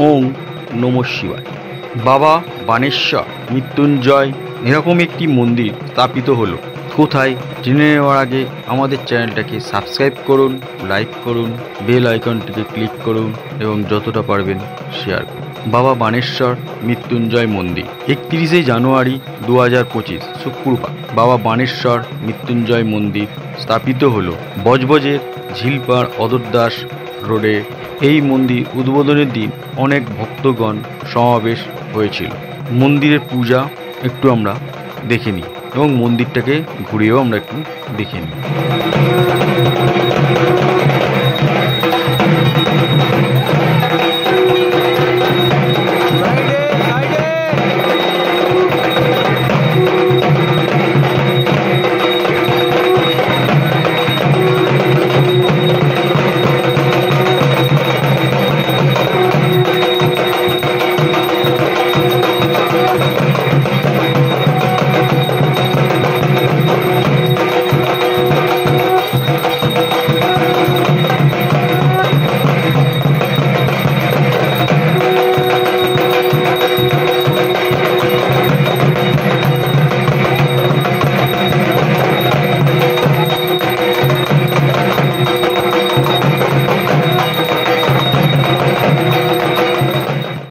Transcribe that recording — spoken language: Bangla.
ওম নমঃ শিবায়। বাবা বানেশ্বর মৃত্যুঞ্জয় এরকম একটি মন্দির স্থাপিত হলো কোথায় জেনে নেওয়ার আগে আমাদের চ্যানেলটাকে সাবস্ক্রাইব করুন, লাইক করুন, বেল আইকনটিকে ক্লিক করুন এবং যতটা পারবেন শেয়ার করুন। বাবা বানেশ্বর মৃত্যুঞ্জয় মন্দির 31শে জানুয়ারি 2025 শুক্রবার বাবা বানেশ্বর মৃত্যুঞ্জয় মন্দির স্থাপিত হলো বজবজের ঝিলপাড় অদরদাস রোডে। এই মন্দির উদ্বোধনের দিন অনেক ভক্তগণ সমাবেশ হয়েছিল। মন্দিরের পূজা একটু আমরা দেখে নিই এবং মন্দিরটাকে ঘুরিয়েও আমরা একটু দেখে নিই।